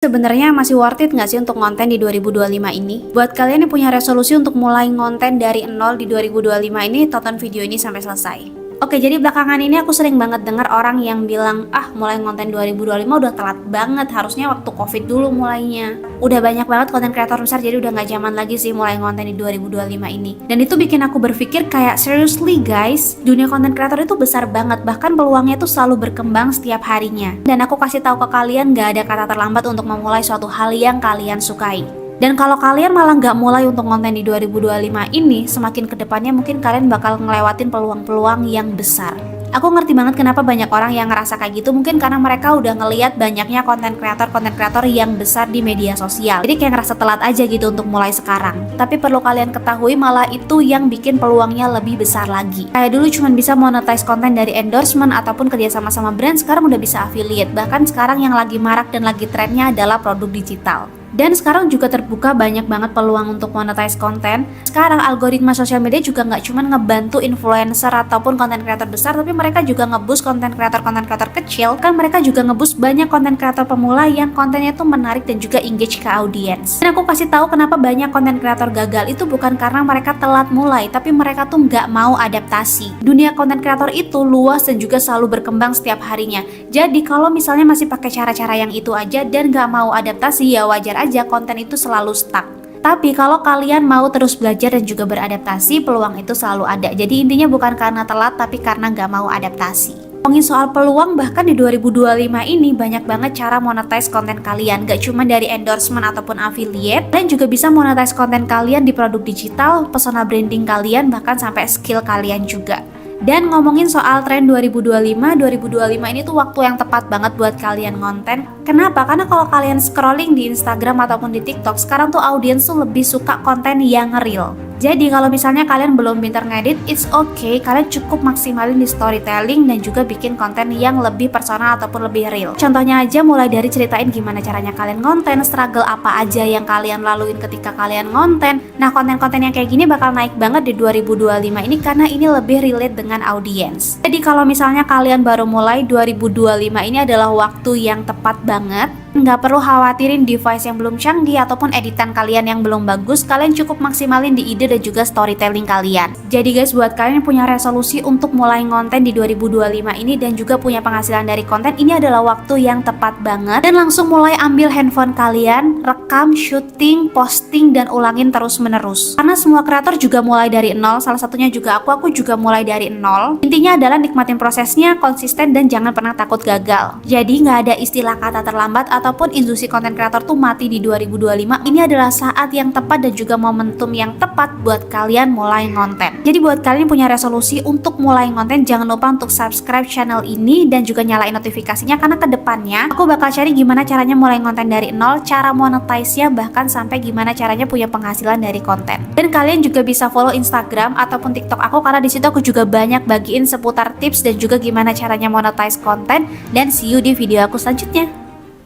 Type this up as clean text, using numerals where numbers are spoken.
Sebenarnya masih worth it nggak sih untuk konten di 2025 ini? Buat kalian yang punya resolusi untuk mulai ngonten dari nol di 2025 ini, tonton video ini sampai selesai. Oke, jadi belakangan ini aku sering banget dengar orang yang bilang, mulai ngonten 2025 udah telat banget, harusnya waktu COVID dulu mulainya. Udah banyak banget konten kreator besar, jadi udah nggak zaman lagi sih mulai ngonten di 2025 ini. Dan itu bikin aku berpikir kayak, seriously guys, dunia konten kreator itu besar banget, bahkan peluangnya itu selalu berkembang setiap harinya. Dan aku kasih tahu ke kalian, nggak ada kata terlambat untuk memulai suatu hal yang kalian sukai. Dan kalau kalian malah nggak mulai untuk konten di 2025 ini, semakin kedepannya mungkin kalian bakal ngelewatin peluang-peluang yang besar. Aku ngerti banget kenapa banyak orang yang ngerasa kayak gitu, mungkin karena mereka udah ngeliat banyaknya konten kreator yang besar di media sosial. Jadi kayak ngerasa telat aja gitu untuk mulai sekarang. Tapi perlu kalian ketahui malah itu yang bikin peluangnya lebih besar lagi. Kayak dulu cuma bisa monetize konten dari endorsement ataupun kerja sama brand, sekarang udah bisa affiliate. Bahkan sekarang yang lagi marak dan lagi trennya adalah produk digital. Dan sekarang juga terbuka banyak banget peluang untuk monetize konten. Sekarang algoritma sosial media juga nggak cuma ngebantu influencer ataupun konten kreator besar, tapi mereka juga nge-boost konten kreator kecil. Kan mereka juga nge-boost banyak konten kreator pemula yang kontennya tuh menarik dan juga engage ke audiens. Dan aku kasih tahu kenapa banyak konten kreator gagal itu bukan karena mereka telat mulai, tapi mereka tuh nggak mau adaptasi. Dunia konten kreator itu luas dan juga selalu berkembang setiap harinya. Jadi kalau misalnya masih pakai cara-cara yang itu aja dan nggak mau adaptasi, ya wajar aja konten itu selalu stuck. Tapi kalau kalian mau terus belajar dan juga beradaptasi, peluang itu selalu ada. Jadi intinya bukan karena telat, tapi karena nggak mau adaptasi. Ngomongin soal peluang, bahkan di 2025 ini banyak banget cara monetize konten kalian. Gak cuma dari endorsement ataupun affiliate, kalian juga bisa monetize konten kalian di produk digital, personal branding kalian, bahkan sampai skill kalian juga. Dan ngomongin soal tren 2025 ini tuh waktu yang tepat banget buat kalian ngonten. Kenapa? Karena kalau kalian scrolling di Instagram ataupun di TikTok, sekarang tuh audiens tuh lebih suka konten yang real. Jadi kalau misalnya kalian belum pintar ngedit, it's okay, kalian cukup maksimalin di storytelling dan juga bikin konten yang lebih personal ataupun lebih real. Contohnya aja mulai dari ceritain gimana caranya kalian ngonten, struggle apa aja yang kalian laluin ketika kalian ngonten. Nah, konten-konten yang kayak gini bakal naik banget di 2025 ini karena ini lebih relate dengan audiens. Jadi kalau misalnya kalian baru mulai, 2025 ini adalah waktu yang tepat banget. Nggak perlu khawatirin device yang belum canggih ataupun editan kalian yang belum bagus, kalian cukup maksimalin di ide dan juga storytelling kalian. Jadi guys, buat kalian yang punya resolusi untuk mulai ngonten di 2025 ini dan juga punya penghasilan dari konten, ini adalah waktu yang tepat banget. Dan langsung mulai ambil handphone kalian, rekam, syuting, posting, dan ulangin terus menerus. Karena semua kreator juga mulai dari nol, salah satunya juga aku juga mulai dari nol. Intinya adalah nikmatin prosesnya, konsisten, dan jangan pernah takut gagal. Jadi nggak ada istilah kata terlambat ataupun industri konten kreator tuh mati di 2025. Ini adalah saat yang tepat dan juga momentum yang tepat buat kalian mulai ngonten. Jadi buat kalian yang punya resolusi untuk mulai ngonten, jangan lupa untuk subscribe channel ini dan juga nyalain notifikasinya, karena kedepannya aku bakal cari gimana caranya mulai ngonten dari nol, cara monetize-nya, bahkan sampai gimana caranya punya penghasilan dari konten. Dan kalian juga bisa follow Instagram ataupun TikTok aku, karena di situ aku juga banyak bagiin seputar tips dan juga gimana caranya monetize konten. Dan see you di video aku selanjutnya.